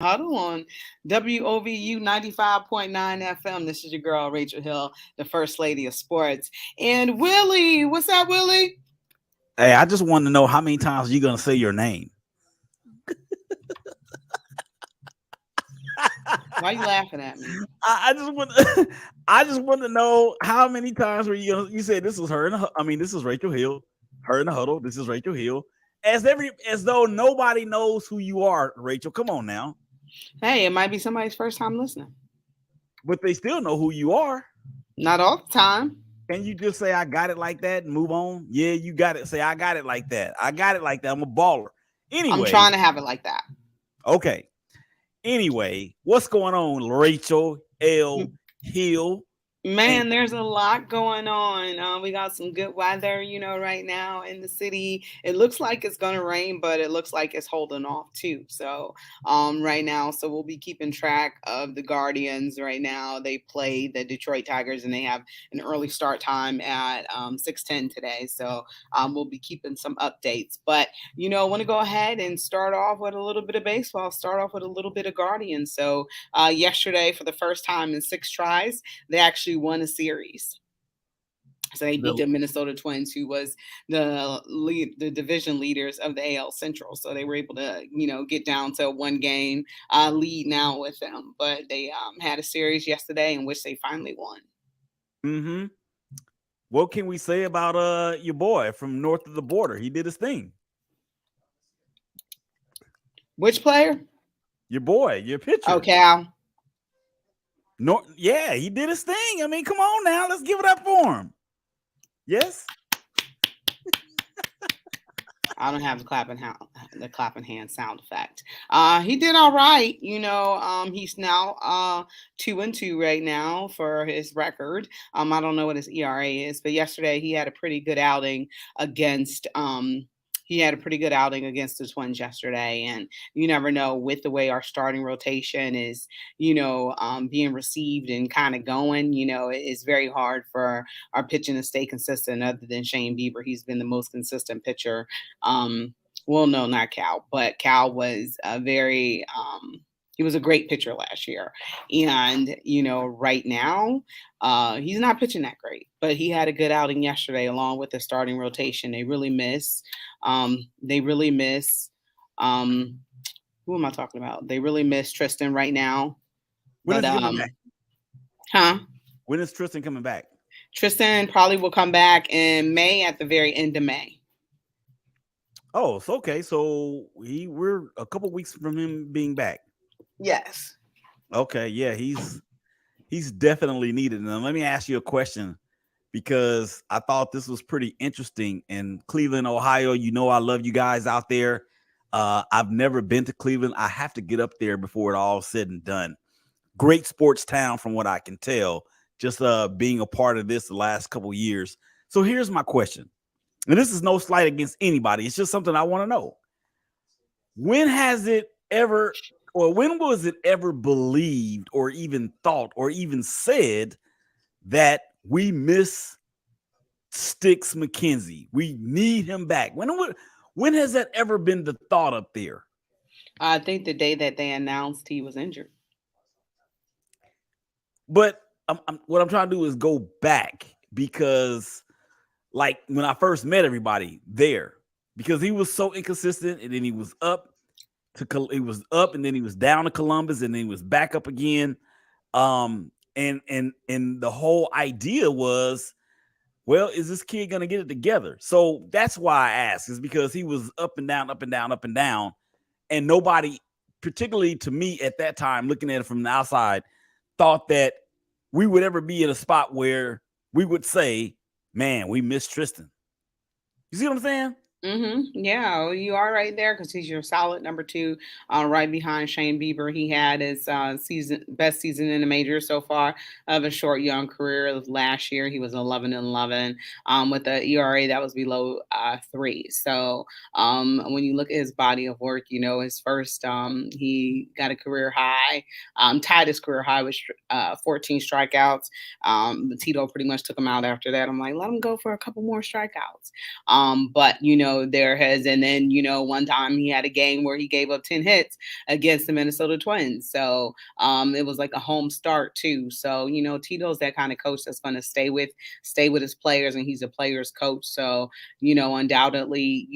Huddle on WOVU 95.9 FM. This is your girl, Rachel Hill, the First Lady of Sports. And Willie, what's up, Willie? Hey, I just want to know how many times you gonna say your name. Why you laughing at me? I just want I just want to know how many times were you said this was her in the, I mean this is Rachel Hill, her in the huddle. This is Rachel Hill. As though nobody knows who you are, Rachel. Come on now. Hey, it might be somebody's first time listening. But they still know who you are. Not all the time. Can you just say I got it like that and move on? Yeah, you got it. Say I got it like that. I got it like that. I'm a baller. I'm Anyway, trying to have it like that. okay. Anyway, what's going on, Rachel L. Hill? And Man, there's a lot going on. We got some good weather, right now in the city. It looks like it's going to rain, but it looks like it's holding off too. So, right now, so we'll be keeping track of the Guardians right now. They play the Detroit Tigers and they have an early start time at 6:10 today. So, we'll be keeping some updates. But, I want to go ahead and start off with a little bit of baseball, start off with a little bit of Guardians. So, yesterday, for the first time in 6 tries, they actually won a series. So they beat the the Minnesota Twins, who was the division leaders of the AL Central. So they were able to, get down to a one game lead now with them. But they had a series yesterday in which they finally won. mm-hmm. What can we say about your boy from north of the border? He did his thing. Which player? Your boy, your Oh, pitcher. Cal. No, yeah, he did his thing. I mean, come on now, let's give it up for him. Yes. I don't have the clapping hand sound effect. He did all right. He's now 2-2 right now for his record. I don't know what his ERA is, but yesterday he had a pretty good outing against. He had a pretty good outing against the Twins yesterday, and you never know with the way our starting rotation is, being received and kind of going. It's very hard for our pitching to stay consistent. Other than Shane Bieber, he's been the most consistent pitcher. Well, no, not Cal, but Cal was a very he was a great pitcher last year. And, right now, he's not pitching that great, but he had a good outing yesterday along with the starting rotation. They really miss who am I talking about? They really miss Tristan right now. When But is he coming back? huh? When is Tristan coming back? Tristan probably will come back in May, at the very end of May. Oh, so okay. So we're a couple weeks from him being back. Yes. Okay, yeah, he's definitely needed. Now, let me ask you a question because I thought this was pretty interesting in Cleveland, Ohio. You know, I love you guys out there. I've never been to Cleveland. I have to get up there before it all said and done. Great sports town, from what I can tell. Just being a part of this the last couple years. So here's my question, and this is no slight against anybody. It's just something I want to know. When has it ever, or when was it ever believed, or even thought, or even said that we miss Sticks McKenzie? We need him back. When has that ever been the thought up there? I think the day that they announced he was injured. But what I'm trying to do is go back because, like, when I first met everybody there, because he was so inconsistent, and then he was up, and then he was down to Columbus, and then he was back up again. And the whole idea was, well, is this kid gonna get it together? So that's why I asked, is because he was up and down, up and down, up and down, and nobody, particularly to me at that time, looking at it from the outside, thought that we would ever be in a spot where we would say, man, we miss Tristan. You see what I'm saying? Yeah, well, you are right there because he's your solid number two, right behind Shane Bieber. He had his best season in the majors so far of a short young career. Last year, he was 11-11 with the ERA that was below 3. So when you look at his body of work, his first he got a career high, tied his career high with 14 strikeouts. Tito pretty much took him out after that. I'm like, let him go for a couple more strikeouts. But there has, and then, one time he had a game where he gave up 10 hits against the Minnesota Twins. So it was like a home start too. So, Tito's that kind of coach that's going to stay with his players, and he's a player's coach. So, undoubtedly,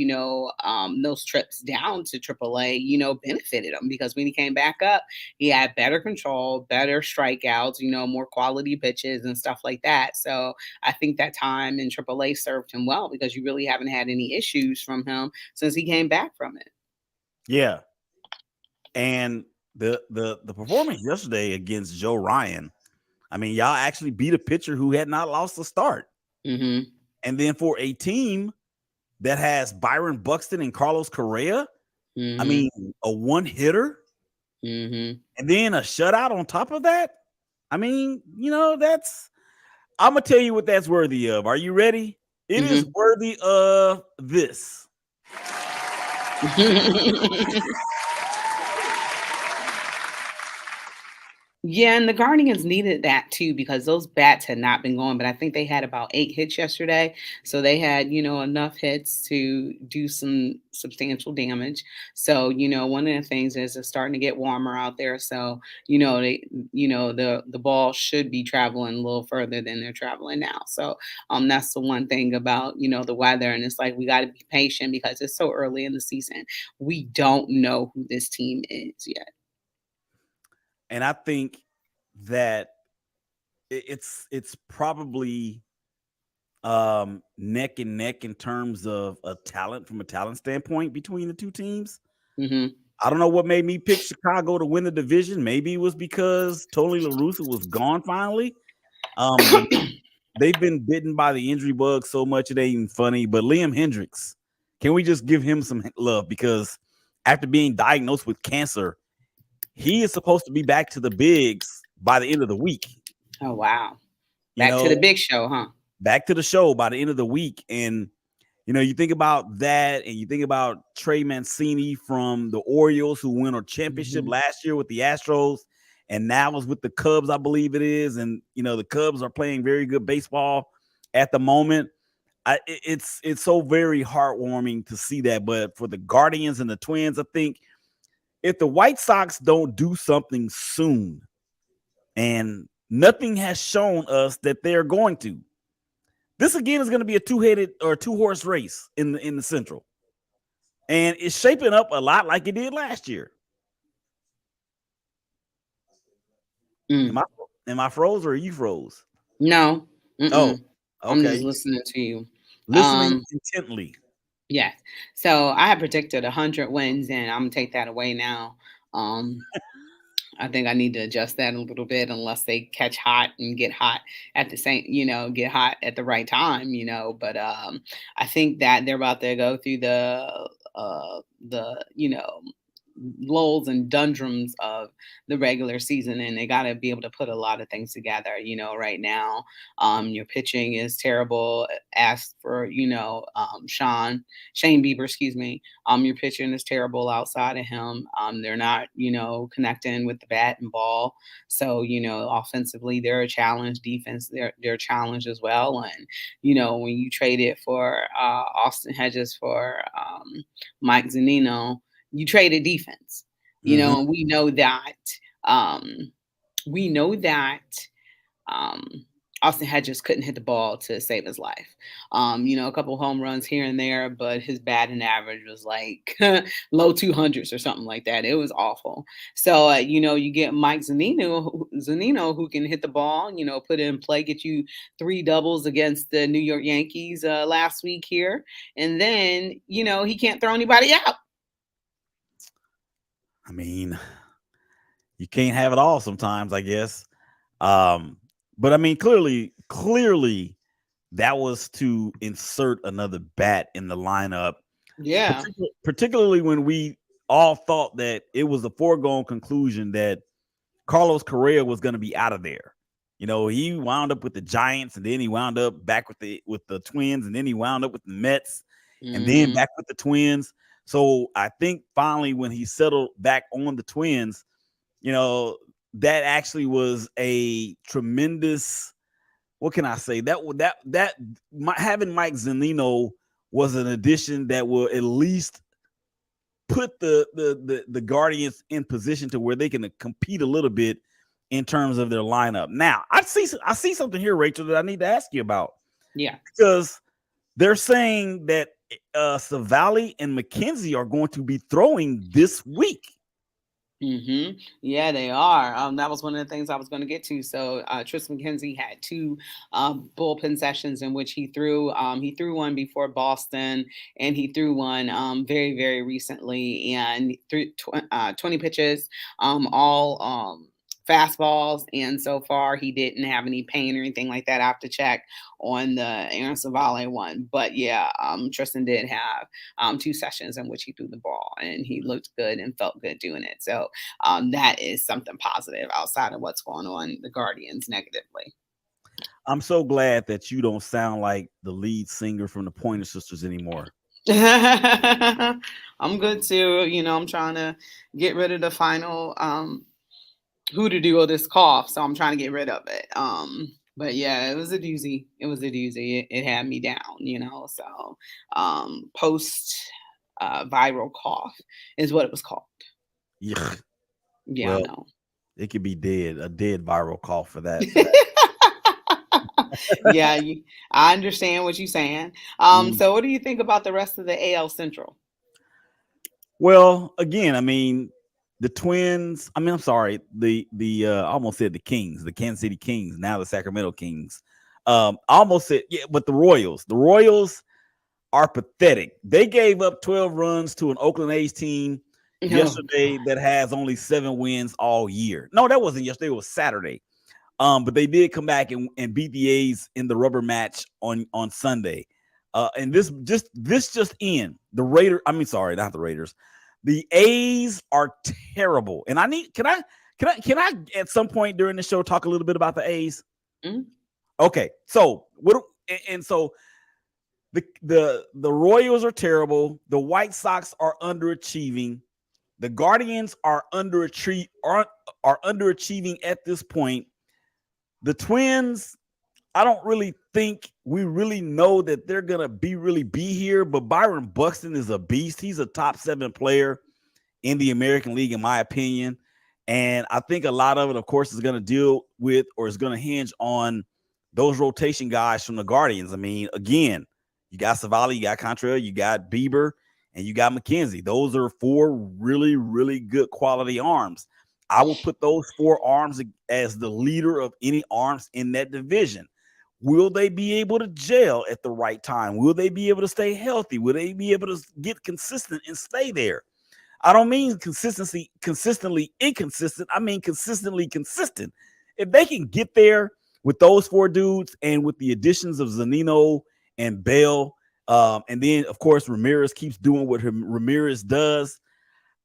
those trips down to AAA, benefited him, because when he came back up, he had better control, better strikeouts, more quality pitches and stuff like that. So I think that time in AAA served him well, because you really haven't had any issues from him since he came back from it. Yeah. And the performance yesterday against Joe Ryan, I mean, y'all actually beat a pitcher who had not lost a start. Mm-hmm. And then for a team that has Byron Buxton and Carlos Correa, I Mm-hmm. mean, a one hitter Mm-hmm. and then a shutout on top of that. I mean, I'm going to tell you what that's worthy of. Are you ready? It is Mm-hmm. worthy of this. Yeah, and the Guardians needed that too, because those bats had not been going. But I think they had about 8 hits yesterday. So they had, enough hits to do some substantial damage. So, one of the things is it's starting to get warmer out there. So, the ball should be traveling a little further than they're traveling now. So that's the one thing about, the weather. And it's like we gotta be patient, because it's so early in the season. We don't know who this team is yet. And I think that it's probably neck and neck in terms of a talent, from a talent standpoint, between the two teams. Hmm. I don't know what made me pick Chicago to win the division. Maybe it was because Tony La Russa was gone finally. But they've been bitten by the injury bug so much it ain't even funny. But Liam Hendricks, can we just give him some love? Because after being diagnosed with cancer, he is supposed to be back to the bigs by the end of the week. Oh, wow. You Back to the know, big show, huh? back to the show by the end of the week. And you think about that, and you think about Trey Mancini from the Orioles, who won a championship Mhm. last year with the Astros, and now is with the Cubs, I believe it is. And the Cubs are playing very good baseball at the moment. It's so very heartwarming to see that. But for the Guardians and the Twins, I think if the White Sox don't do something soon, and nothing has shown us that they're going to, this again is going to be a two-headed or two-horse race in the Central, and it's shaping up a lot like it did last year. Am Mm. I am I froze, or are you froze? No. Oh, Mm-mm. I'm just okay. listening to you. Listening Um, intently. yes. So I had predicted 100 wins, and I'm gonna take that away now. Um, I think I need to adjust that a little bit, unless they catch hot and get hot at the same, get hot at the right time, But I think that they're about to go through the lulls and dundrums of the regular season, and they got to be able to put a lot of things together. Right now, your pitching is terrible. Ask for Shane Bieber, excuse me. Your pitching is terrible outside of him. They're not connecting with the bat and ball. So offensively they're a challenge. Defense they're a challenge as well. And when you trade it for Austin Hedges for Mike Zanino, you traded defense. Mm-hmm. And um, we know that um, Austin Hedges couldn't hit the ball to save his life. A couple home runs here and there, but his batting average was like low 200s or something like that. It was awful. So, you get Mike Zanino, who can hit the ball, put it in play, get you 3 doubles against the New York Yankees last week here. And then, he can't throw anybody out. I mean, you can't have it all sometimes, I guess. Um, but I mean, clearly, that was to insert another bat in the lineup, Yeah. particularly when we all thought that it was a foregone conclusion that Carlos Correa was going to be out of there. He wound up with the Giants, and then he wound up back with the Twins, and then he wound up with the Mets, and then Hmm. back with the Twins. So I think finally, when he settled back on the Twins, that actually was a tremendous. What can I say? Having Mike Zanino was an addition that will at least put the Guardians in position to where they can compete a little bit in terms of their lineup. Now, I see something here, Rachel, that I need to ask you about, Yeah. because they're saying that Savali and McKenzie are going to be throwing this week. Yeah, they are. That was one of the things I was going to get to. So Tristan McKenzie had two bullpen sessions in which he threw. He threw one before Boston, and he threw one very, very recently, and threw 20 pitches, all fastballs. And so far, he didn't have any pain or anything like that. I have to check on the Aaron Savale one, but yeah, Tristan did have two sessions in which he threw the ball, and he looked good and felt good doing it. So that is something positive outside of what's going on the Guardians negatively. I'm so glad that you don't sound like the lead singer from the Pointer Sisters anymore. I'm good too. I'm trying to get rid of the final who to do all this cough, so I'm trying to get rid of it. But yeah, it was a doozy. It was a doozy. It had me down. So post viral cough is what it was called. Yeah. Yeah, I Well, know. it could be dead, a dead viral cough for that. Yeah, I understand what you're saying. Mm. So what do you think about the rest of the AL Central? Well, again, I mean, the Twins. I mean, I'm sorry, the I almost said the Kings, the Kansas City Kings, now the Sacramento Kings. I almost said, yeah, but the Royals. The Royals are pathetic. They gave up 12 runs to an Oakland A's team Oh, yesterday that has only 7 wins all year. No, that wasn't yesterday. It was Saturday. But they did come back and beat the A's in the rubber match on Sunday. And this just in. The Raiders, I mean, sorry, not the Raiders. The A's are terrible. And can I at some point during the show talk a little bit about the A's? mm, Okay. So what and so the Royals are terrible. The White Sox are underachieving. The Guardians are underachieving at this point. The Twins, I don't really think we really know that they're gonna be here. But Byron Buxton is a beast. He's a top 7 player in the American League, in my opinion. And I think a lot of it, of course, is going to deal with or is going to hinge on those rotation guys from the Guardians. I mean, again, you got Savali, you got Contrail, you got Bieber, and you got McKenzie. Those are 4 really, really good quality arms. I will put those 4 arms as the leader of any arms in that division. Will they be able to gel at the right time? Will they be able to stay healthy? Will they be able to get consistent and stay there? I don't mean consistently inconsistent. I mean consistently consistent. If they can get there with those 4 dudes and with the additions of Zanino and Bell, and then of course Ramirez keeps doing what Ramirez does,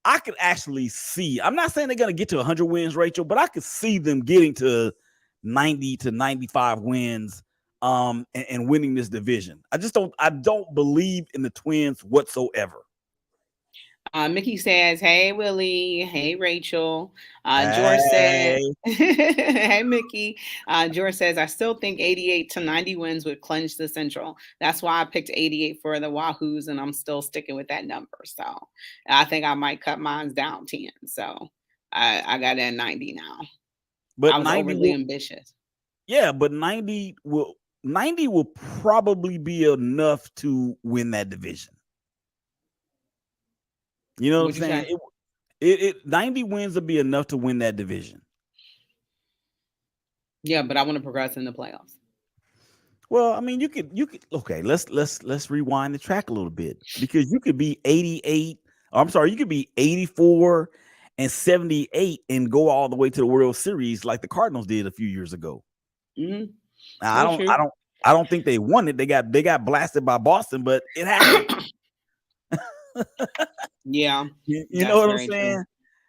I could actually see. I'm not saying they're going to get to 100 wins, Rachel, but I could see them getting to 90 to 95 wins, and winning this division. I don't believe in the Twins whatsoever. Mickey says, "Hey Willie, hey Rachel." George said, Hey. "Hey Mickey." George says, "I still think 88 to 90 wins would clinch the Central. That's why I picked 88 for the Wahoos, and I'm still sticking with that number. So I think I might cut mine down 10. So I got it at 90 now. But I was 90 overly will, ambitious. yeah, but 90 will probably be enough to win that division. You know what I'm What'd you saying? say? It 90 wins will be enough to win that division. Yeah, but I want to progress in the playoffs. Well, I mean, you could okay, let's rewind the track a little bit, because you could be 88, I'm sorry, you could be 84 and 78 and go all the way to the World Series like the Cardinals did a few years ago. Hmm. Now, I That's don't true. I don't I don't think they won it. They got blasted by Boston, but it happened. Yeah, You know that's what I'm very true. saying?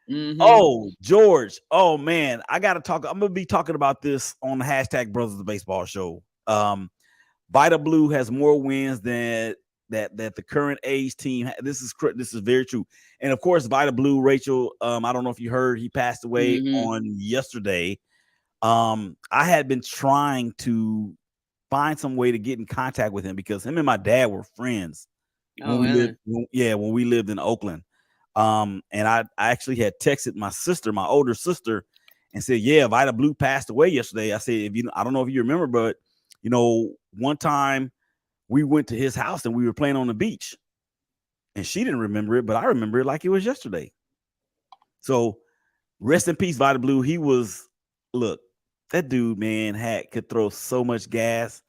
Hmm. Oh, George. Oh man, I gotta talk. I'm gonna be talking about this on the hashtag Brothers of the Baseball show. Vita Blue has more wins than that the current A's team. This is very true. And of course, Vita Blue, Rachel. I don't know if you heard, he passed away Hmm. on yesterday. I had been trying to find some way to get in contact with him because him and my dad were friends when Oh, we lived. really? Yeah, when we lived in Oakland. And I actually had texted my sister, my older sister, and said, "Yeah, Vida Blue passed away yesterday." I said, "If you, I don't know if you remember, but one time we went to his house and we were playing on the beach, and she didn't remember it, but I remember it like it was yesterday." So rest in peace, Vida Blue. He was, look, that dude, man, could throw so much gas,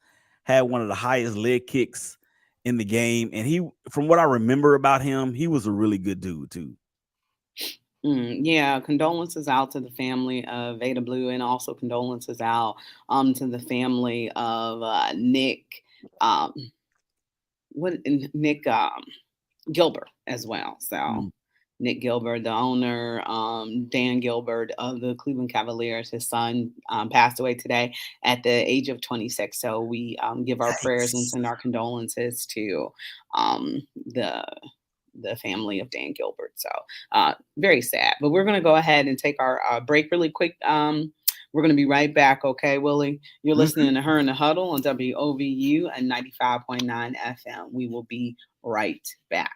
had one of the highest leg kicks in the game, and he, from what I remember about him, he was a really good dude too. Yeah, condolences out to the family of Veda Blue, and also condolences out to the family of Nick. Um, Nick Gilbert as well. So Mm. Nick Gilbert, the owner, Dan Gilbert of the Cleveland Cavaliers, his son passed away today at the age of 26. So we give our prayers and Yikes. send our condolences to um, the family of Dan Gilbert. So very sad. But we're going to go ahead and take our break really quick. We're going to be right back. Okay, Willie? You're Mhm. listening to Her in the Huddle on WOVU and 95.9 FM. We will be right back.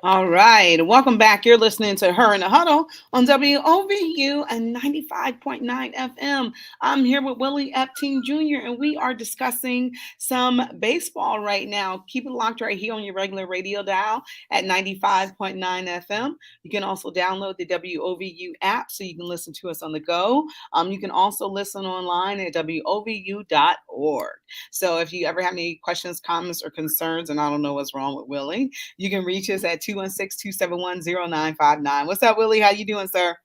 All right. Welcome back. You're listening to Her in the Huddle on WOVU and 95.9 FM. I'm here with Willie Epting Jr., and we are discussing some baseball right now. Keep it locked right here on your regular radio dial at 95.9 FM. You can also download the WOVU app so you can listen to us on the go. You can also listen online at WOVU.org. So if you ever have any questions, comments, or concerns, and I don't know what's wrong with Willie, you can reach us at 216-271-0959. What's up, Willie? How you doing, sir?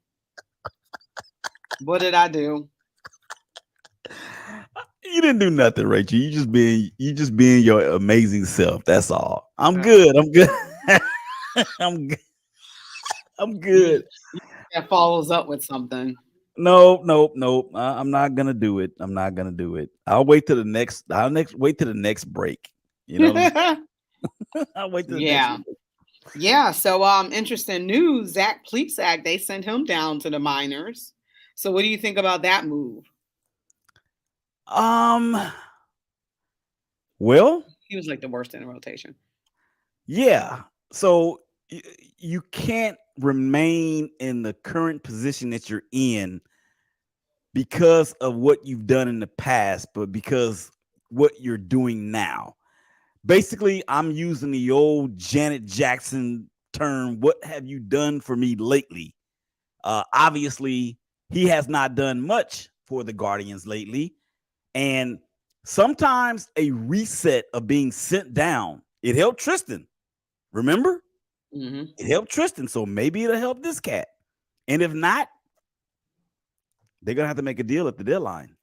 What did I do? You didn't do nothing, Rachel. You just being your amazing self. That's all. I'm Uh, good. I'm good. I'm good. I'm you, good. you that follows up with something. No, no, no. I'm not gonna do it. I'm not gonna do it. I'll wait till the next. Wait till the next break. You know what I'm saying? I'll wait till the next Yeah. break. Yeah. So interesting news. Zach Plesac, they sent him down to the minors. So what do you think about that move? Um. Well, He was like the worst in the rotation. yeah. So you can't remain in the current position that you're in because of what you've done in the past, but because what you're doing now. Basically, I'm using the old Janet Jackson term, what have you done for me lately? Obviously, he has not done much for the Guardians lately. And sometimes a reset of being sent down, it helped Tristan. Remember? Mm-hmm. It helped Tristan. So maybe it'll help this cat. And if not, they're going to have to make a deal at the deadline.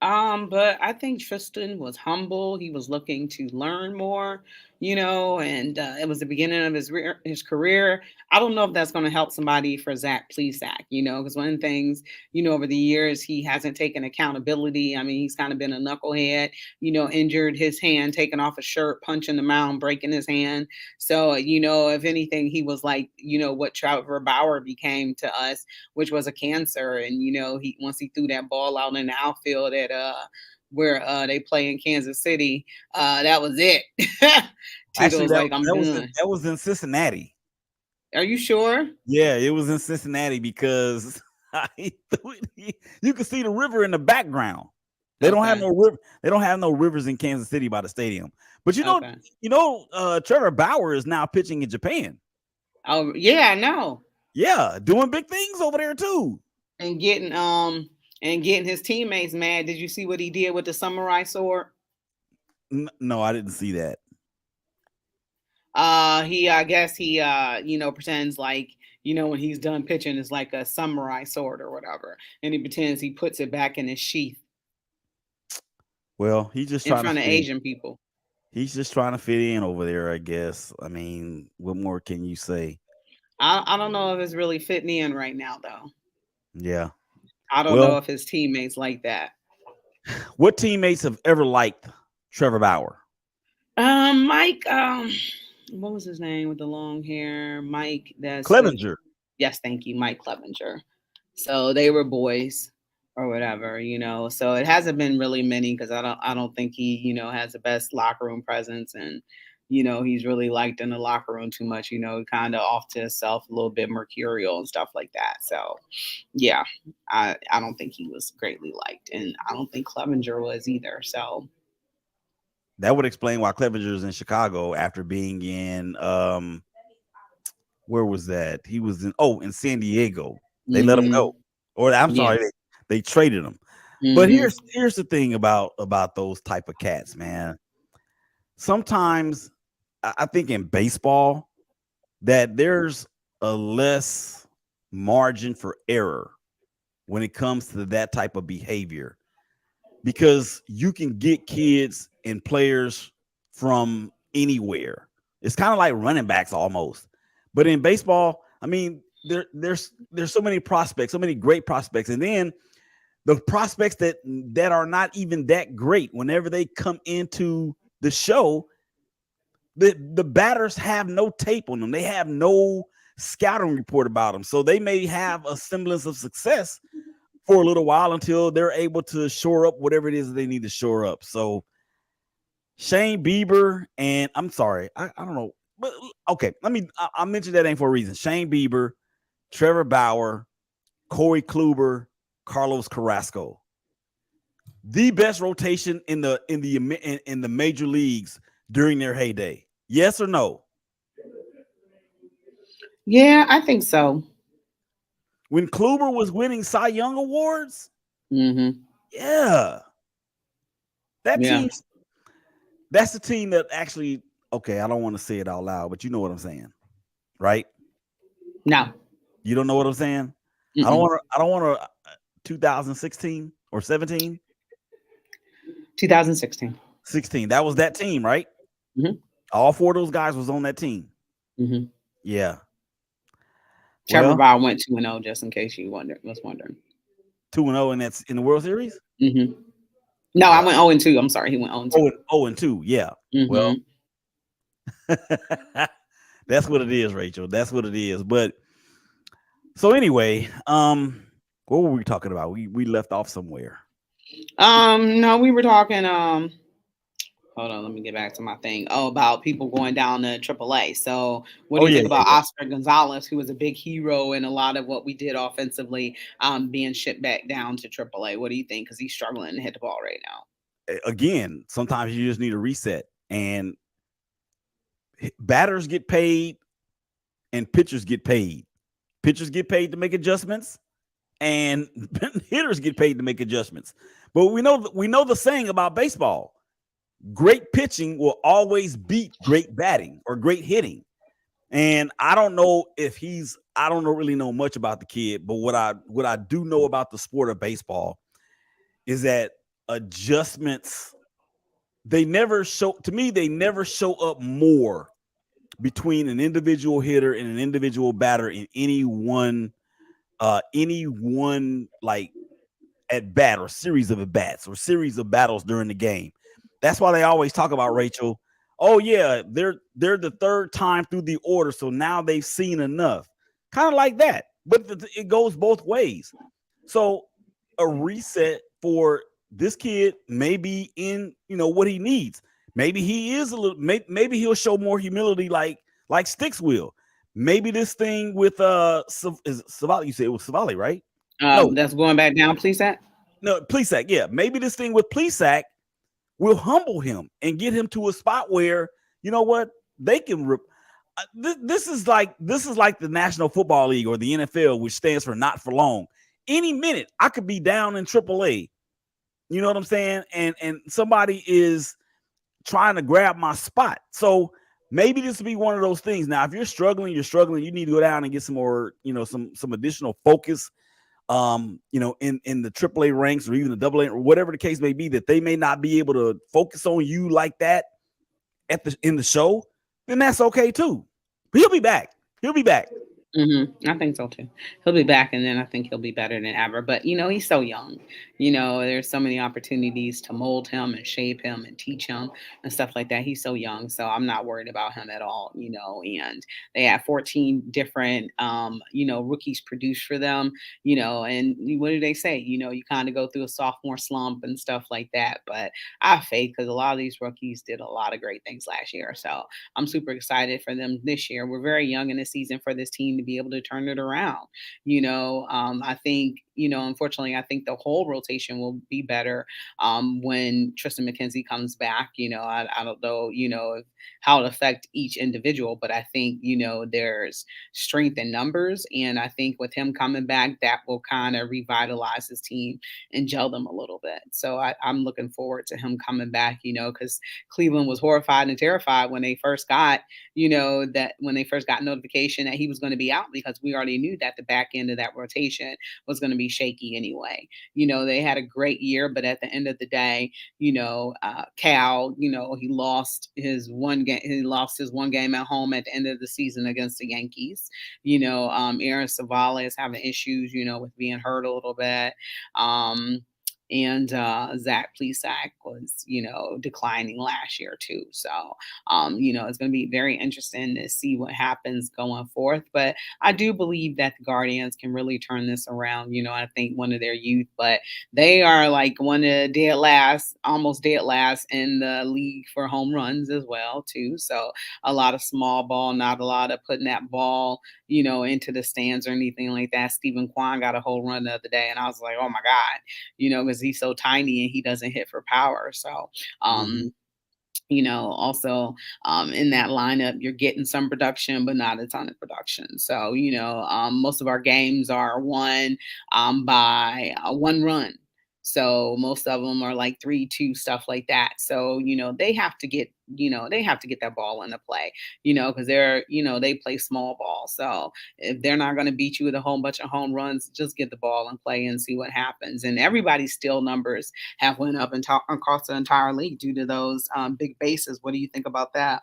But I think Tristan was humble. He was looking to learn more, and it was the beginning of his career. I don't know if that's going to help somebody for Zach Plesac, because one of the things, over the years, he hasn't taken accountability. I mean, he's kind of been a knucklehead, injured his hand, taking off a shirt, punching the mound, breaking his hand. So, if anything, he was like, what Trevor Bauer became to us, which was a cancer. And he once he threw that ball out in the outfield at where they play in Kansas City, that was it. Actually, Tito's like, I'm done. that was in Cincinnati. Are you sure? Yeah, it was in Cincinnati because you can see the river in the background. They don't have Okay. no river. They don't have no rivers in Kansas City by the stadium. But Okay. Trevor Bauer is now pitching in Japan. Oh yeah, I know. Yeah, doing big things over there too. And getting his teammates mad. Did you see what he did with the samurai sword? No, I didn't see that. He I guess he pretends like when he's done pitching is like a samurai sword or whatever, and he pretends he puts it back in his sheath Well, he's just in trying to front of fit. Asian people. He's just trying to fit in over there, I guess. I mean, what more can you say? I don't know if it's really fitting in right now though. Yeah. I don't know Well, if his teammates like that. what teammates have ever liked Trevor Bauer? Mike, what was his name with the long hair? Mike, that's with, Clevenger. yes, thank you, Mike Clevenger. So they were boys or whatever, So it hasn't been really many because I don't think he, has the best locker room presence, and he's really liked in the locker room too much, kind of off to himself, a little bit mercurial and stuff like that. So yeah, I don't think he was greatly liked, and I don't think Clevenger was either. So That would explain why Clevenger's in Chicago after being in where was that? He was in San Diego. They let him mm-hmm. go. Or I'm Yeah. sorry, they traded him. But Mm-hmm. here's the thing about those type of cats, man. Sometimes I think in baseball that there's a less margin for error when it comes to that type of behavior because you can get kids and players from anywhere. It's kind of like running backs almost. But in baseball, I mean, there's so many prospects, so many great prospects, and then the prospects that are not even that great. Whenever they come into the show, the batters have no tape on them. They have no scouting report about them, so they may have a semblance of success for a little while until they're able to shore up whatever it is they need to shore up. So Shane Bieber and I'm sorry, I don't know. but okay, I mentioned that name for a reason. Shane Bieber, Trevor Bauer, Corey Kluber, Carlos Carrasco. The best rotation in the major leagues during their heyday. Yes or no? Yeah, I think so. When Kluber was winning Cy Young awards, Hmm. yeah, that Yeah. team. That's the team that actually. Okay, I don't want to say it out loud, but you know what I'm saying, right? No. You don't know what I'm saying. I don't Mm-mm. want to. I don't want to. 2016 or 17, 2016. 16. That was that team, right? Hmm. All four of those guys was on that team. Hmm. Yeah. Trevor Well, Bauer went 2-0, just in case you was wondering. 2-0, and that's in the World Series. Hmm. No, I Well, went 0-2. I'm sorry, he went 0-2. 0-2. Yeah. Well, Hmm. that's what it is, Rachel. That's what it is. But so anyway, what were we talking about? We left off somewhere. No, we were talking. Hold on, let me get back to my thing. Oh, about people going down to AAA. So, what do Oh you yeah, think yeah, about yeah. Oscar Gonzalez, who was a big hero in a lot of what we did offensively, being shipped back down to AAA? What do you think? Because he's struggling to hit the ball right now. Again, sometimes you just need a reset, and batters get paid, and pitchers get paid. Pitchers get paid to make adjustments, and hitters get paid to make adjustments. But we know the saying about baseball: great pitching will always beat great batting or great hitting. And I don't know if he's I don't really know much about the kid, but what I do know about the sport of baseball is that adjustments they never show up more between an individual hitter and an individual batter in any one like at bat or series of at bats or series of battles during the game. That's why they always talk about Rachel. Oh yeah, they're the third time through the order, so now they've seen enough. Kind of like that, but it goes both ways. So a reset for this kid may be in what he needs. Maybe he is a little. Maybe he'll show more humility, like Sticks will. Maybe this thing with is Savali. You said it was Savali, right? No, That's going back down, please. That. no, Plesac. Yeah, maybe this thing with Plesac will humble him and get him to a spot where you know what they can. This is like the National Football League or the NFL, which stands for not for long. Any minute, I could be down in AAA. You know what I'm saying? And somebody is trying to grab my spot. So maybe this will be one of those things. Now, if you're struggling, you need to go down and get some more, some additional focus in the AAA ranks or even the AA or whatever the case may be, that they may not be able to focus on you like that in the show, then that's okay too. But he'll be back. He'll be back. I think so too. He'll be back, and then I think he'll be better than ever. But he's so young. There's so many opportunities to mold him and shape him and teach him and stuff like that. He's so young, so I'm not worried about him at all. And they had 14 different, rookies produced for them. And what do they say? You kind of go through a sophomore slump and stuff like that. But I have faith because a lot of these rookies did a lot of great things last year. So I'm super excited for them this year. We're very young in the season for this team to be able to turn it around. I think, unfortunately, I think the whole rotation will be better when Tristan McKenzie comes back. I don't know, how it affect each individual, but I think, there's strength in numbers. And I think with him coming back, that will kind of revitalize his team and gel them a little bit. So I'm looking forward to him coming back, because Cleveland was horrified and terrified when they first got, notification that he was going to be out, because we already knew that the back end of that rotation was going to be shaky anyway. They had a great year, but at the end of the day, Cal, he lost his one game. He lost his one game at home at the end of the season against the Yankees. Aaron Savali is having issues, with being hurt a little bit. Um, and Zach Plesac was, declining last year too. So, it's going to be very interesting to see what happens going forth. But I do believe that the Guardians can really turn this around. I think one of their youth, but they are like one of dead last, almost dead last in the league for home runs as well too. So a lot of small ball, not a lot of putting that ball, into the stands or anything like that. Stephen Kwan got a whole run the other day, and I was like, oh my god, because he's so tiny and he doesn't hit for power. So, Mm-hmm. also in that lineup, you're getting some production, but not a ton of production. So, most of our games are won by one run. So most of them are like 3-2 stuff like that. So they have to get that ball into play. Because they play small ball. So if they're not going to beat you with a whole bunch of home runs, just get the ball and play and see what happens. And everybody's still numbers have went up and across the entire league due to those big bases. What do you think about that?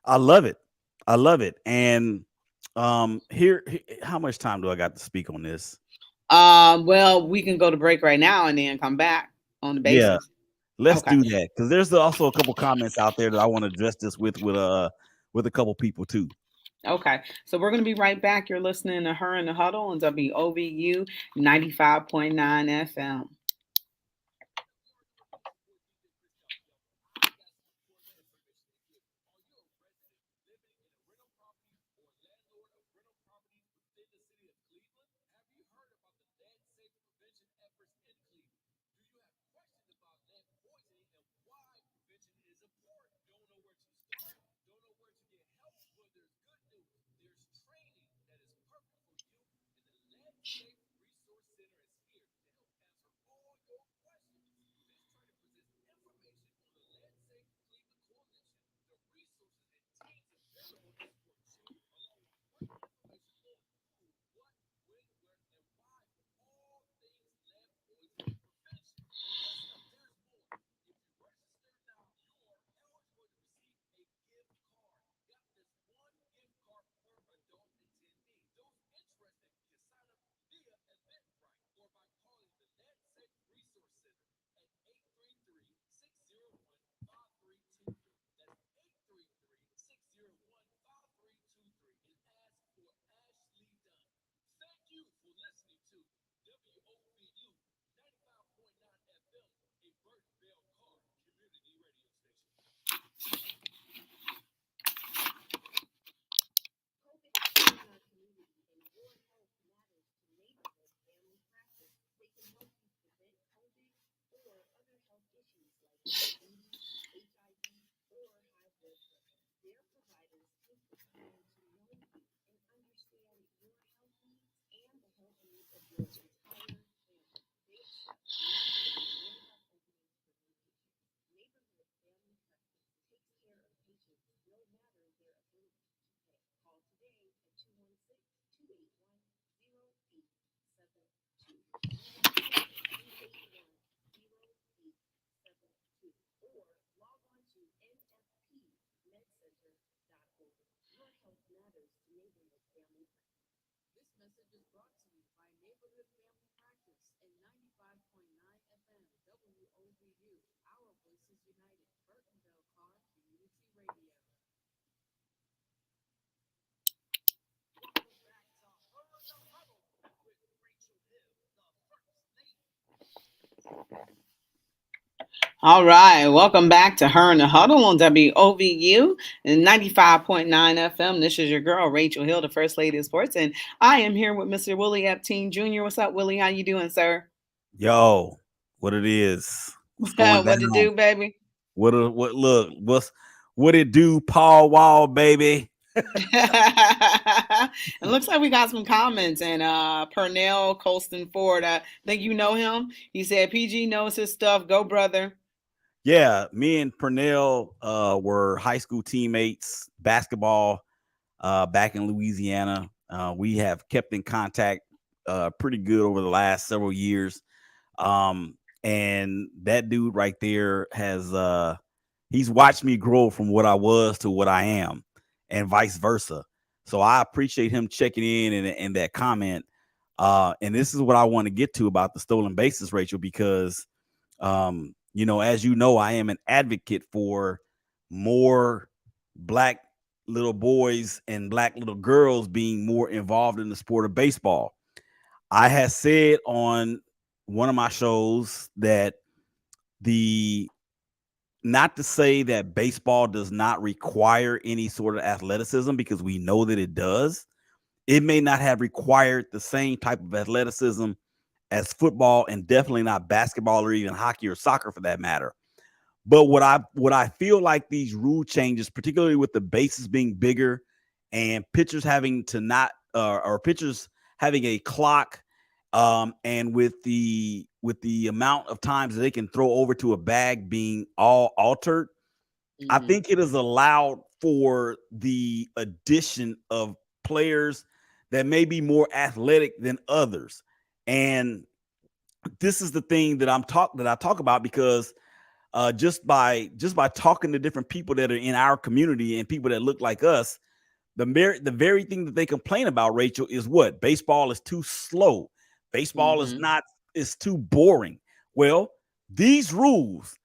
I love it. I love it. And how much time do I got to speak on this? Well, we can go to break right now and then come back on the Yeah, bases. let's Okay. do that because there's also a couple comments out there that I want to address this with a couple people too. Okay. So we're going to be right back. You're listening to Her in the Huddle on WOVU 95.9 FM. All right, welcome back to Her in the Huddle on WOVU and 95.9 FM. This is your girl, Rachel Hill, the First Lady of Sports, and I am here with Mr. Willie Epteen Jr. What's up, Willie? How you doing, sir? Yo, what it is? What's going What to down? do, baby? What look? What it do? Paul Wall, baby. It looks like we got some comments, and Pernell Colston Ford, I think you know him. He said PG knows his stuff. Go, brother. Yeah, me and Pernell were high school teammates, basketball back in Louisiana. We have kept in contact pretty good over the last several years. And that dude right there has he's watched me grow from what I was to what I am, and vice versa. So I appreciate him checking in and that comment. And this is what I want to get to about the stolen bases, Rachel, because as you know, I am an advocate for more black little boys and black little girls being more involved in the sport of baseball. I had said on one of my shows that the not to say that baseball does not require any sort of athleticism, because we know that it does. It may not have required the same type of athleticism as football, and definitely not basketball or even hockey or soccer for that matter. But what I feel like these rule changes, particularly with the bases being bigger and pitchers having to not or pitchers having a clock, and with the amount of times that they can throw over to a bag being all altered, I Mm-hmm. think it has allowed for the addition of players that may be more athletic than others. And this is the thing that I talk about, because just by talking to different people that are in our community and people that look like us, the very thing that they complain about, Rachel, is what baseball is too slow. Baseball is Mm-hmm. not is too boring. Well, these rules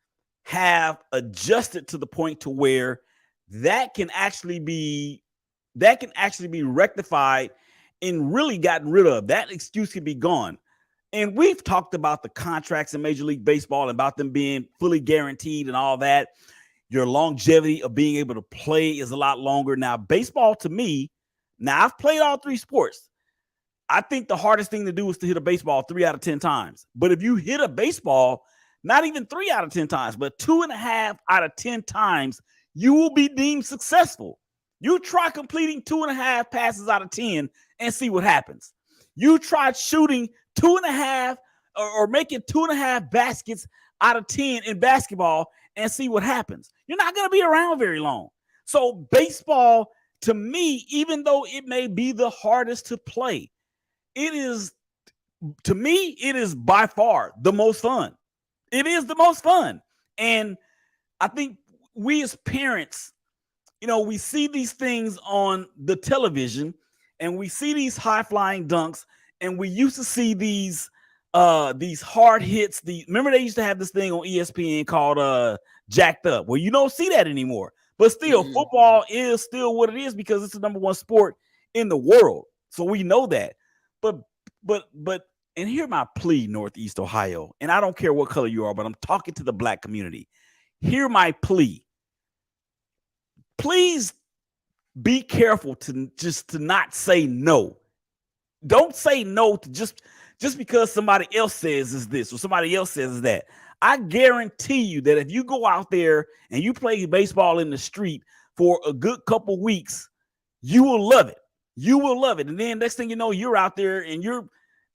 have adjusted to the point to where that can actually be rectified and really gotten rid of. That excuse can be gone. And we've talked about the contracts in Major League Baseball and about them being fully guaranteed and all that. Your longevity of being able to play is a lot longer. Now, baseball to me, now I've played all three sports. I think the hardest thing to do is to hit a baseball 3 out of 10 times. But if you hit a baseball, not even 3 out of 10 times, but 2.5 out of 10 times, you will be deemed successful. You try completing 2.5 passes out of 10 and see what happens. You try shooting 2.5 or making 2.5 baskets out of 10 in basketball and see what happens. You're not going to be around very long. So, baseball, to me, even though it may be the hardest to play, it is, to me, it is by far the most fun. It is the most fun. And I think we as parents, we see these things on the television and we see these high flying dunks, and we used to see these hard hits. Remember they used to have this thing on ESPN called Jacked Up. Well, you don't see that anymore. But still, Mm-hmm. football is still what it is because it's the number one sport in the world. So we know that. But but and hear my plea, Northeast Ohio, and I don't care what color you are, but I'm talking to the black community. Hear my plea. Please be careful to not say no. Don't say no to just because somebody else says is this or somebody else says is that. I guarantee you that if you go out there and you play baseball in the street for a good couple weeks, you will love it. You will love it. And then next thing you know, you're out there and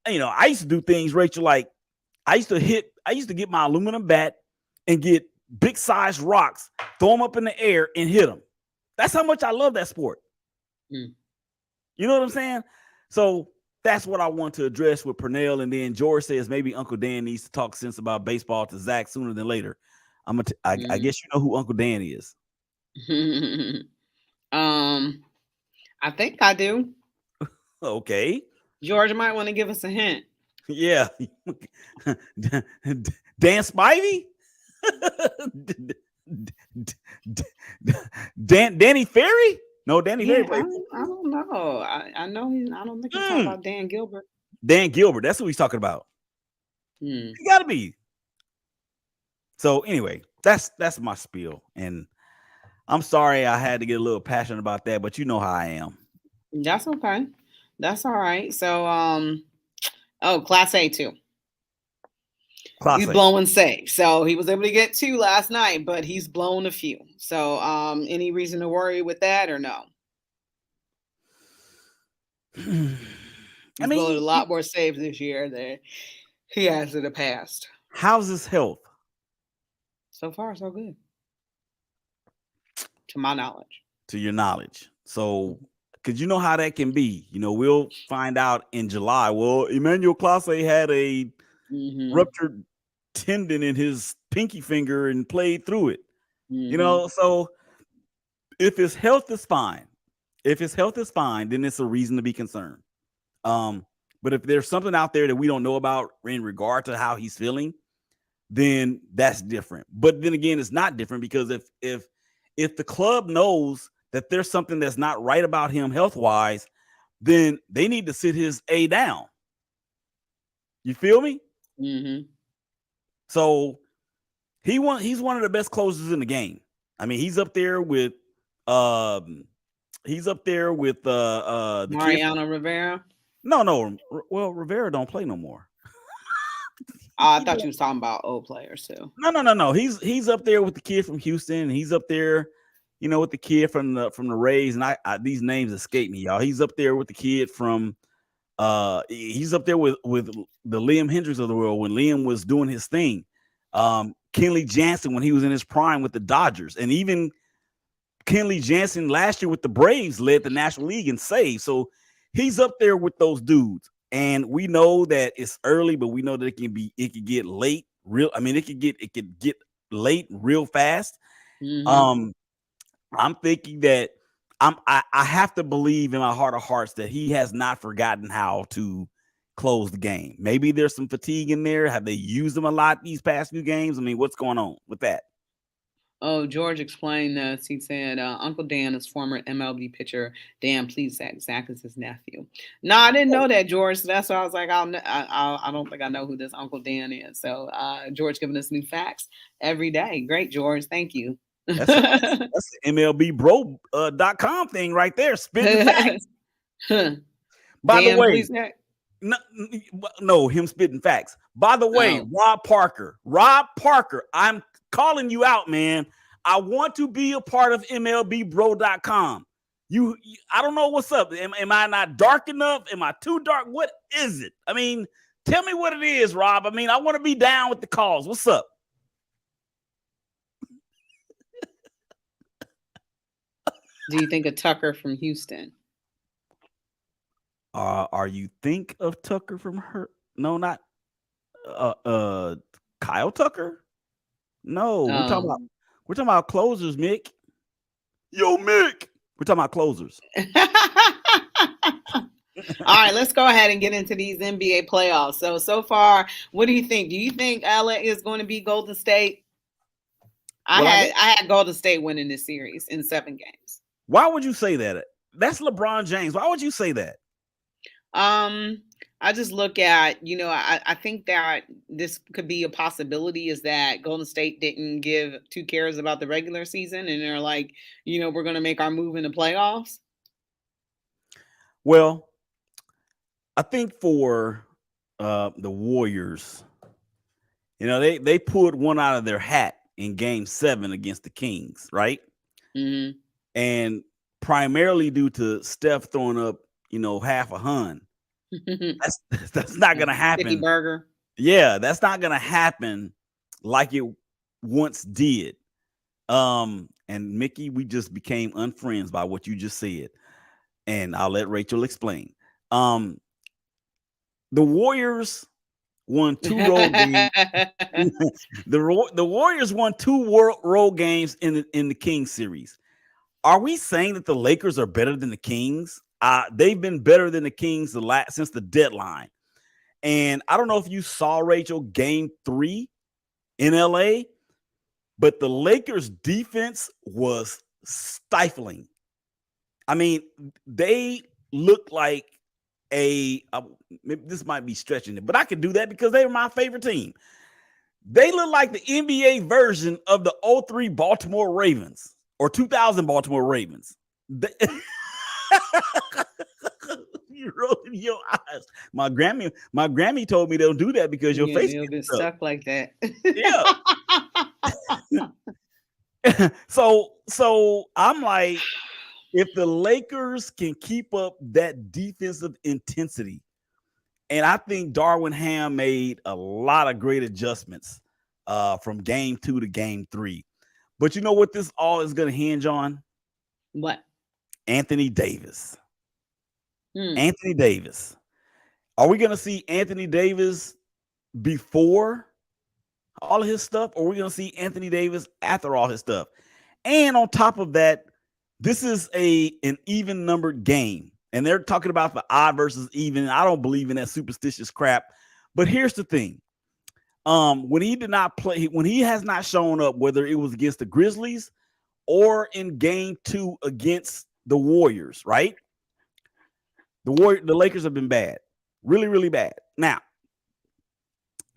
I used to do things, Rachel, like I used to get my aluminum bat and get big size rocks, throw them up in the air and hit them. That's how much I love that sport. Mm. You know what I'm saying? So that's what I want to address with Pernell. And then George says maybe Uncle Dan needs to talk sense about baseball to Zach sooner than later. I Mm. guess you know who Uncle Dan is. um, I think I do. Okay. George might want to give us a hint. Yeah. Dan Spivey? Danny Ferry? No, Danny Ferry Yeah, played I don't know. I know he's. I don't think he's talking mm, about Dan Gilbert. Dan Gilbert. That's who he's talking about. Hmm. He gotta be. So anyway, that's my spiel. And I'm sorry I had to get a little passionate about that, but you know how I am. That's okay. That's all right. So, oh, Class A too. He's Classe. blowing saves. So he was able to get two last night, but he's blown a few. So, any reason to worry with that or no? I He's blown a mean, lot more saves this year than he has in the past. how's his health? So far, so good, to my knowledge. To your knowledge. So, because you know how that can be. We'll find out in July. Well, Emmanuel Classe had a Mm-hmm. ruptured tendon in his pinky finger and played through it. Mm-hmm. So if his health is fine, then it's a reason to be concerned. Um, But if there's something out there that we don't know about in regard to how he's feeling, then that's different. But then again, it's not different because if the club knows that there's something that's not right about him health wise, then they need to sit his A down. You feel me? Mm-hmm. So he's one of the best closers in the game. I mean, um he's up there with the kid from Mariano Rivera. no. Well, Rivera don't play no more. I thought you was talking about old players too. No. He's up there with the kid from Houston. And he's up there, with the kid from the Rays. And I these names escape me, y'all. He's up there with the kid from he's up there with the Liam Hendricks of the world when Liam was doing his thing. Kenley Jansen when he was in his prime with the Dodgers, and even Kenley Jansen last year with the Braves led the National League in saves. So he's up there with those dudes. And we know that it's early, but we know that it could get late it could get late real fast. Mm-hmm. I'm thinking that I have to believe in my heart of hearts that he has not forgotten how to close the game. Maybe there's some fatigue in there. Have they used him a lot these past few games? I mean, what's going on with that? Oh, George explained this. He said, Uncle Dan is former MLB pitcher Dan Plesac. Zach is his nephew. No, I didn't know that, George. So that's why I was like, I don't think I know who this Uncle Dan is. So George giving us new facts every day. Great, George. Thank you. That's the MLBBro.com thing right there. Spitting facts. By the Dan way, Plesac. no, him spitting facts. By the way, Oh. Rob Parker, I'm calling you out, man. I want to be a part of MLBBro.com. I don't know what's up. Am I not dark enough? Am I too dark? What is it? I mean, tell me what it is, Rob. I mean, I want to be down with the cause. What's up? Do you think of Tucker from Houston? Are you think of Tucker from her? No, not Kyle Tucker. No, Oh. we're talking about closers, Mick. Yo, Mick. We're talking about closers. All right, let's go ahead and get into these NBA playoffs. So far, what do you think? Do you think LA is going to be Golden State? Well, I had Golden State winning this series in 7 games. Why would you say that? That's LeBron James. Why would you say that? I just look at, I think that this could be a possibility is that Golden State didn't give 2 cares about the regular season and they're like, we're going to make our move in the playoffs. Well, I think for the Warriors, they pulled one out of their hat in Game 7 against the Kings, right? Mm-hmm. And primarily due to Steph throwing up, half a hun. That's not gonna happen. Sticky burger. Yeah, that's not gonna happen like it once did. And Mickey, we just became unfriends by what you just said. And I'll let Rachel explain. The Warriors won 2 road games. the Warriors won 2 road games in the Kings series. Are we saying that the Lakers are better than the Kings? They've been better than the Kings since the deadline. And I don't know if you saw, Rachel, Game 3 in LA, but the Lakers defense was stifling. I mean, they looked like maybe this might be stretching it, but I could do that because they were my favorite team. They look like the NBA version of the 2003 Baltimore Ravens or 2000 Baltimore Ravens. You're rolling your eyes. My Grammy told me they'll do that because your face will get stuck. stuck like that. Yeah. So I'm like, if the Lakers can keep up that defensive intensity, and I think Darwin Ham made a lot of great adjustments from Game 2 to Game 3. But you know what this all is going to hinge on? What? Anthony Davis. Anthony Davis. Are we going to see Anthony Davis before all of his stuff, or are we going to see Anthony Davis after all his stuff? And on top of that, this is an even numbered game. And they're talking about the odd versus even. I don't believe in that superstitious crap. But here's the thing. When he did not play, when he has not shown up, whether it was against the Grizzlies or in game 2 against the Warriors, right? The Lakers have been bad. Really, really bad. Now,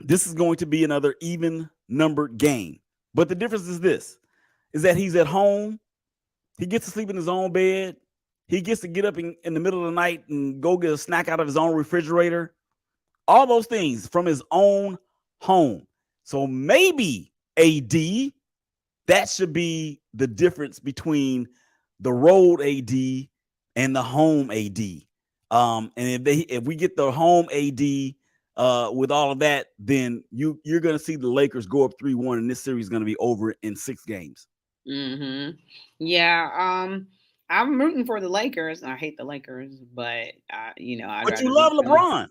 this is going to be another even numbered game. But the difference is this is that he's at home. He gets to sleep in his own bed. He gets to get up in the middle of the night and go get a snack out of his own refrigerator. All those things from his own home. So maybe AD, that should be the difference between the road AD and the home AD. And if we get the home AD with all of that, then you're going to see the Lakers go up 3-1, and this series is going to be over in 6 games. Mm-hmm. Yeah. I'm rooting for the Lakers. I hate the Lakers, but I'd But you rather love root for them. LeBron.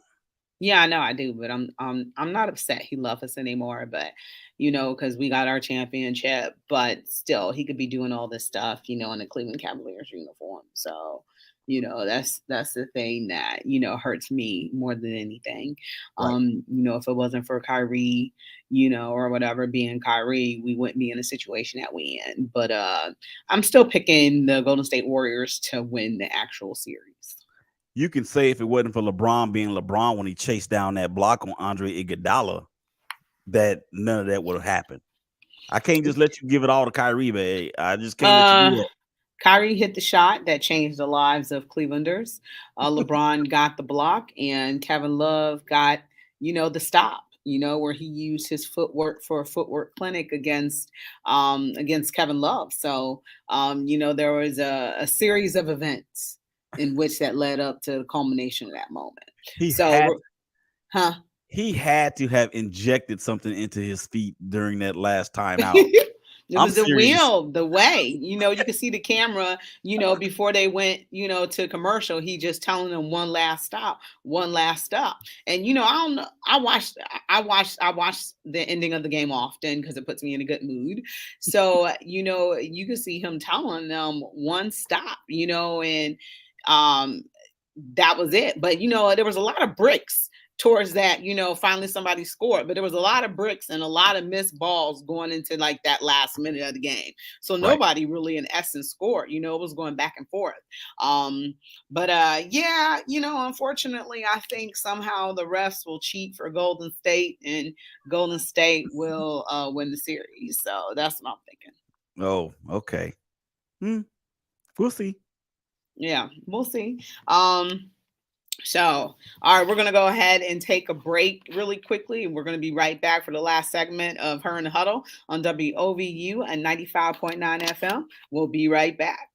Yeah, I know I do, but I'm not upset he left us anymore. But because we got our championship, but still he could be doing all this stuff, in the Cleveland Cavaliers uniform. So, that's the thing that hurts me more than anything. Right. If it wasn't for Kyrie, or whatever being Kyrie, we wouldn't be in the situation that we in. But I'm still picking the Golden State Warriors to win the actual series. You can say if it wasn't for LeBron being LeBron when he chased down that block on Andre Iguodala, that none of that would have happened. I can't just let you give it all to Kyrie, but I just can't let you do Uh, that. Kyrie hit the shot that changed the lives of Clevelanders. LeBron got the block, and Kevin Love got, the stop. Where he used his footwork for a footwork clinic against Kevin Love. So, there was a series of events in which that led up to the culmination of that moment. He had So, huh? he had to have injected something into his feet during that last timeout. It I'm was the serious. wheel, the way. You could see the camera, before they went, to commercial, he just telling them one last stop, one last stop. And I don't know. I watched the ending of the game often because it puts me in a good mood. So, you could see him telling them one stop, and um that was it. But there was a lot of bricks towards that. Finally somebody scored, but there was a lot of bricks and a lot of missed balls going into like that last minute of the game. So Right. nobody really in essence scored. It was going back and forth. Um, but yeah, unfortunately, I think somehow the refs will cheat for Golden State, and Golden State will win the series. So that's what I'm thinking. Oh, okay. Hmm. We'll see. Yeah, we'll see. So, all right, we're going to go ahead and take a break really quickly. We're going to be right back for the last segment of Her and Huddle on WOVU and 95.9 FM. We'll be right back.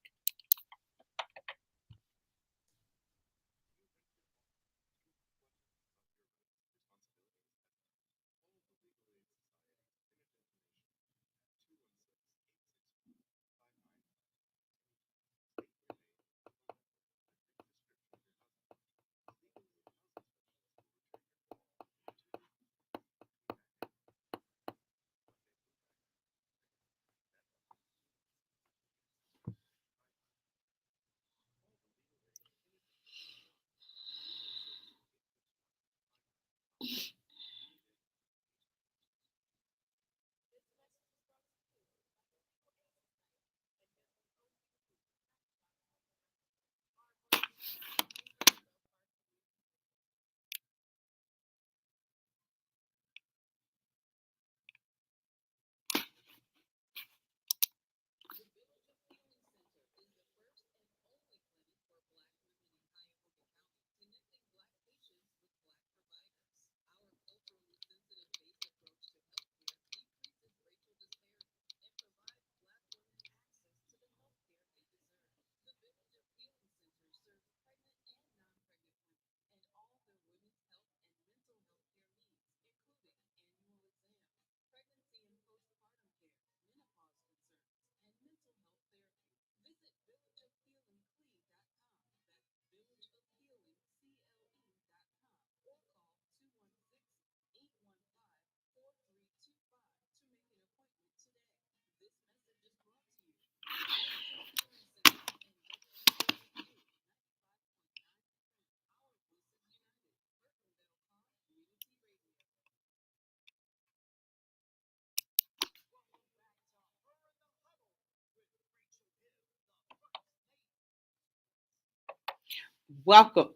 Welcome.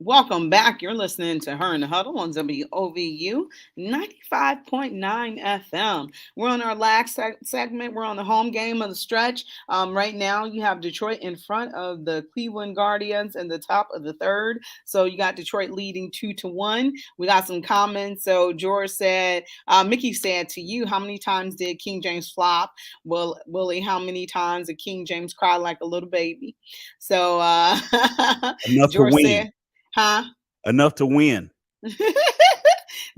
Welcome back. You're listening to Her in the Huddle on WOVU 95.9 FM. We're on our last segment. We're on the home game of the stretch. Right now, you have Detroit in front of the Cleveland Guardians in the top of the third. So you got Detroit leading 2-1. We got some comments. So George said, Mickey said to you, how many times did King James flop? Willie, how many times did King James cry like a little baby? So Enough to George win. said, huh? Enough to win.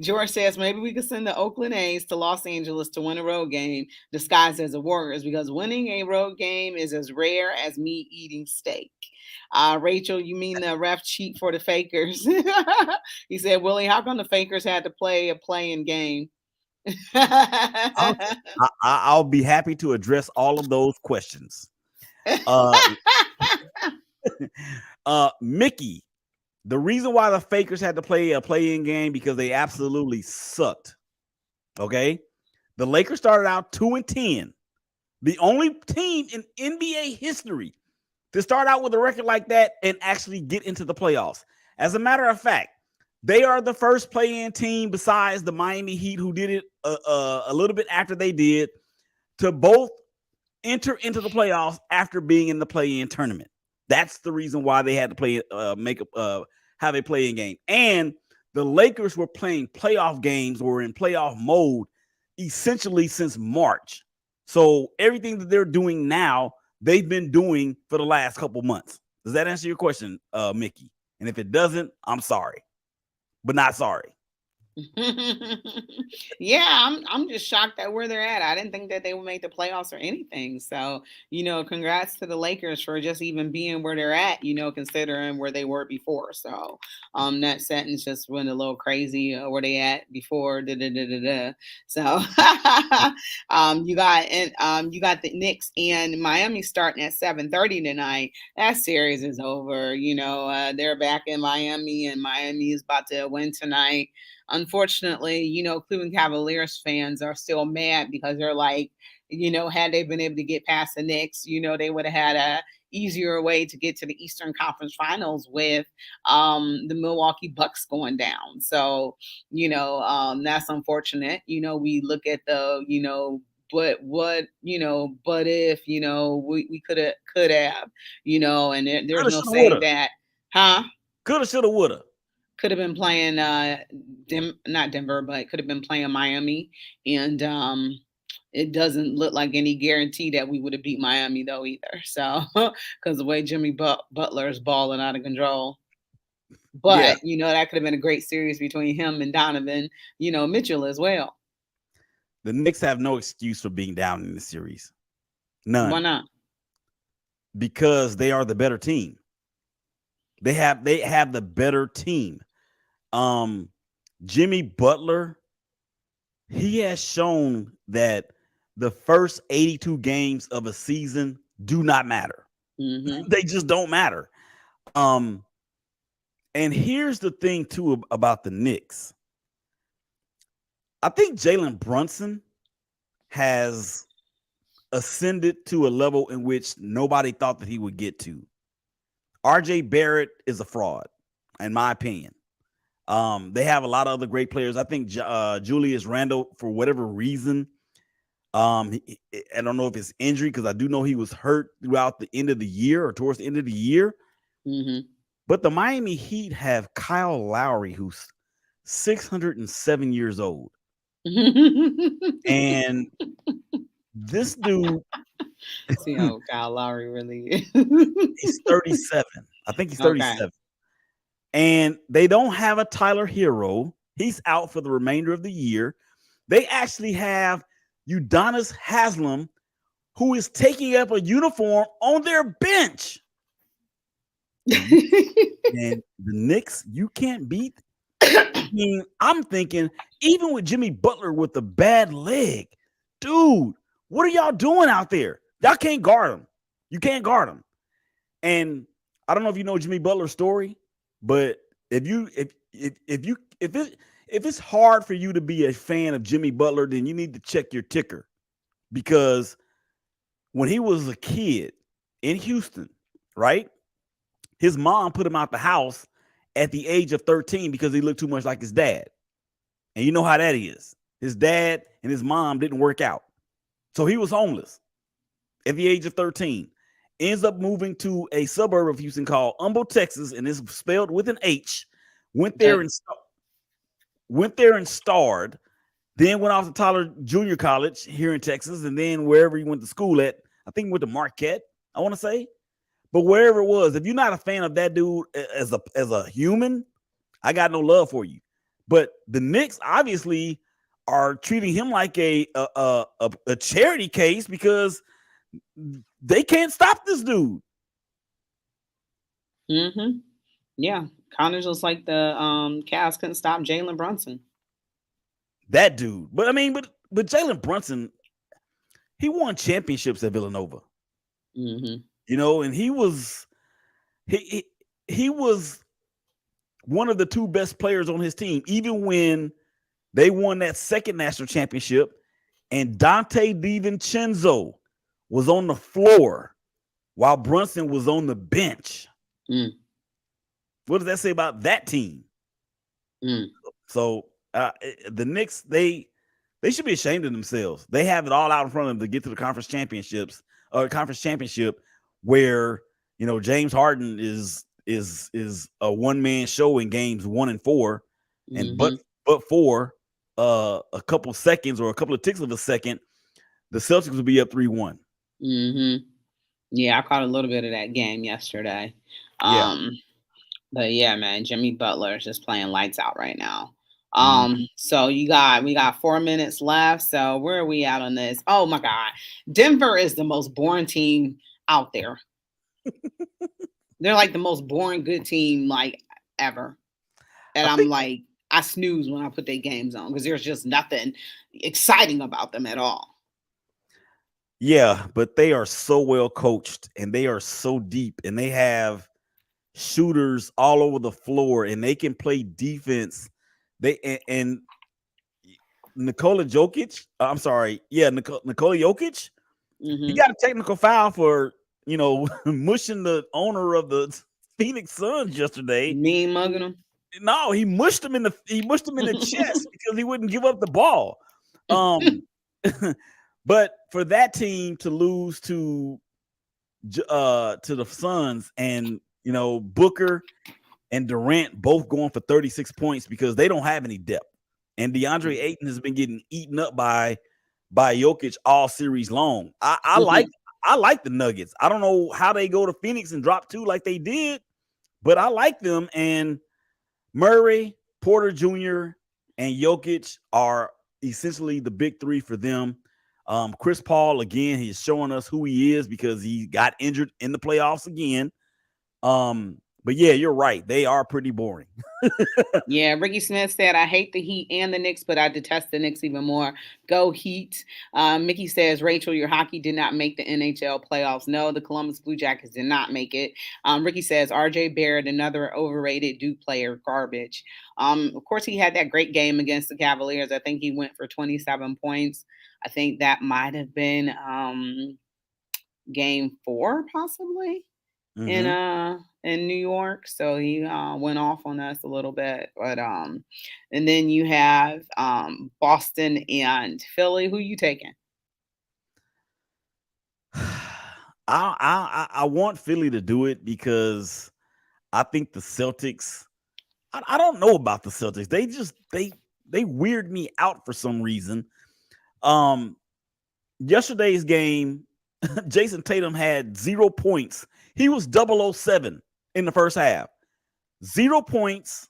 George says maybe we could send the Oakland A's to Los Angeles to win a road game disguised as a Warriors because winning a road game is as rare as me eating steak. Rachel, you mean the ref cheat for the Fakers? He said, Willie, how come the Fakers had to play a playing game? I'll, I'll be happy to address all of those questions. Uh, Mickey, the reason why the Fakers had to play a play-in game because they absolutely sucked. Okay, the Lakers started out 2-10, the only team in NBA history to start out with a record like that and actually get into the playoffs. As a matter of fact, they are the first play-in team besides the Miami Heat, who did it a little bit after they did, to both enter into the playoffs after being in the play-in tournament. That's the reason why they had to play, have a play-in game. And the Lakers were playing playoff games or in playoff mode essentially since March. So everything that they're doing now, they've been doing for the last couple months. Does that answer your question, Mickey? And if it doesn't, I'm sorry, but not sorry. Yeah, I'm just shocked at where they're at. I didn't think that they would make the playoffs or anything. So, congrats to the Lakers for just even being where they're at, considering where they were before. So, that sentence just went a little crazy. Where they at before? Da, da, da, da, da. So, you got the Knicks and Miami starting at 7:30 tonight. That series is over. They're back in Miami, and Miami is about to win tonight. Unfortunately, Cleveland Cavaliers fans are still mad because they're like, had they been able to get past the Knicks, they would have had a easier way to get to the Eastern Conference Finals with the Milwaukee Bucks going down. So, that's unfortunate. We look at the, but what, but if, we could have, and there's Coulda, no shoulda, saying woulda. that, huh? Coulda, shoulda, woulda. Could have been playing not Denver, but could have been playing Miami. And it doesn't look like any guarantee that we would have beat Miami though either. So because the way Jimmy Butler is balling out of control. Yeah, But that could have been a great series between him and Donovan, Mitchell as well. the Knicks have no excuse for being down in the series. Why None. not? Because they are the better team. They have the better team. Jimmy Butler, he has shown that the first 82 games of a season do not matter. Mm-hmm. They just don't matter. And here's the thing too about the Knicks. I think Jalen Brunson has ascended to a level in which nobody thought that he would get to. RJ Barrett is a fraud, in my opinion. They have a lot of other great players. I think Julius Randle, for whatever reason, I don't know if it's injury because I do know he was hurt throughout the end of the year or towards the end of the year. Mm-hmm. But the Miami Heat have Kyle Lowry, who's 607 years old. And this dude, See how Kyle Lowry really is. he's 37. I think he's Okay. 37. And they don't have a Tyler Hero. He's out for the remainder of the year. They actually have Udonis Haslem, who is taking up a uniform on their bench. And the Knicks, you can't beat. I mean, I'm thinking, even with Jimmy Butler with a bad leg, dude, what are y'all doing out there? Y'all can't guard him. You can't guard him. And I don't know if you know Jimmy Butler's story, but if it's hard for you to be a fan of Jimmy Butler, then you need to check your ticker, because when he was a kid in Houston, right? His mom put him out the house at the age of 13 because he looked too much like his dad. And you know how that is. His dad and his mom didn't work out. So he was homeless at the age of 13. Ends up moving to a suburb of Houston called Humble, Texas, and it's spelled with an H. Went there That and went there and starred. Then went off to Tyler Junior College here in Texas, and then wherever he went to school at, I think he went to Marquette, I want to say. But wherever it was, if you're not a fan of that dude as a human, I got no love for you. But the Knicks obviously are treating him like a charity case because they can't stop this dude. mm-hmm. Yeah. Kind of just like the Cavs couldn't stop Jalen Brunson. That dude. But I mean, but Jalen Brunson, he won championships at Villanova. Mm-hmm. And he was one of the two best players on his team, even when they won that second national championship, and Dante DiVincenzo was on the floor while Brunson was on the bench. Mm. What does that say about that team? Mm. So the Knicks, they should be ashamed of themselves. They have it all out in front of them to get to the conference championship, where James Harden is a one-man show in games 1 and 4, and Mm-hmm. but for a couple seconds or a couple of ticks of a second, the Celtics would be up 3-1. Mm-hmm. Yeah, I caught a little bit of that game yesterday. Yeah. But yeah, man, Jimmy Butler is just playing lights out right now. Mhm. So we got 4 minutes left. So where are we at on this? Oh my God. Denver is the most boring team out there. They're like the most boring good team like ever. And I I'm think, like, I snooze when I put their games on because there's just nothing exciting about them at all. yeah, but they are so well coached and they are so deep and they have shooters all over the floor and they can play defense. And Nikola Jokic, I'm sorry, yeah, Nikola Jokic, he Mm-hmm. got a technical foul for mushing the owner of the Phoenix Suns yesterday. Mean mugging them. No, he mushed him in the chest because he wouldn't give up the ball. Um, but for that team to lose to the Suns and Booker and Durant both going for 36 points because they don't have any depth. And DeAndre Ayton has been getting eaten up by Jokic all series long. I like the Nuggets. I don't know how they go to Phoenix and drop 2 like they did, but I like them. And Murray, Porter Jr., and Jokic are essentially the big 3 for them. Chris Paul, again, he's showing us who he is because he got injured in the playoffs again. But yeah, you're right. They are pretty boring. Yeah, Ricky Smith said, I hate the Heat and the Knicks, but I detest the Knicks even more. Go Heat. Mickey says, Rachel, your hockey did not make the NHL playoffs. No, the Columbus Blue Jackets did not make it. Ricky says, RJ Barrett, another overrated Duke player, garbage. Of course, he had that great game against the Cavaliers. I think he went for 27 points. I think that might have been game 4, possibly in Mm-hmm. in New York. So he went off on us a little bit. But and then you have Boston and Philly. Who you taking? I want Philly to do it because I think the Celtics. I don't know about the Celtics. They weird me out for some reason. Um, Yesterday's game, Jason Tatum had 0 points. He was 007 in the first half. 0 points,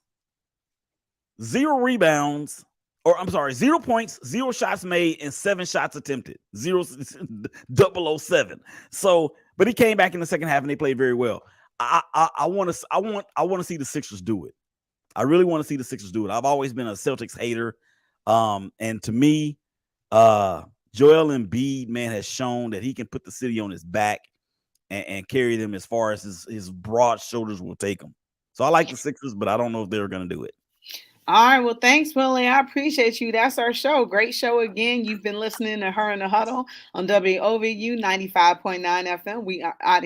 0 rebounds, or I'm sorry, 0 points, 0 shots made, and 7 shots attempted. 007. So, but he came back in the second half and they played very well. I want to see the Sixers do it. I really want to see the Sixers do it. I've always been a Celtics hater. And to me, Joel Embiid, man, has shown that he can put the city on his back and carry them as far as his broad shoulders will take him. So I like the Sixers, but I don't know if they're going to do it. All right. Well, thanks, Willie. I appreciate you. That's our show. Great show again. You've been listening to Her in the Huddle on WOVU 95.9 FM. We are out of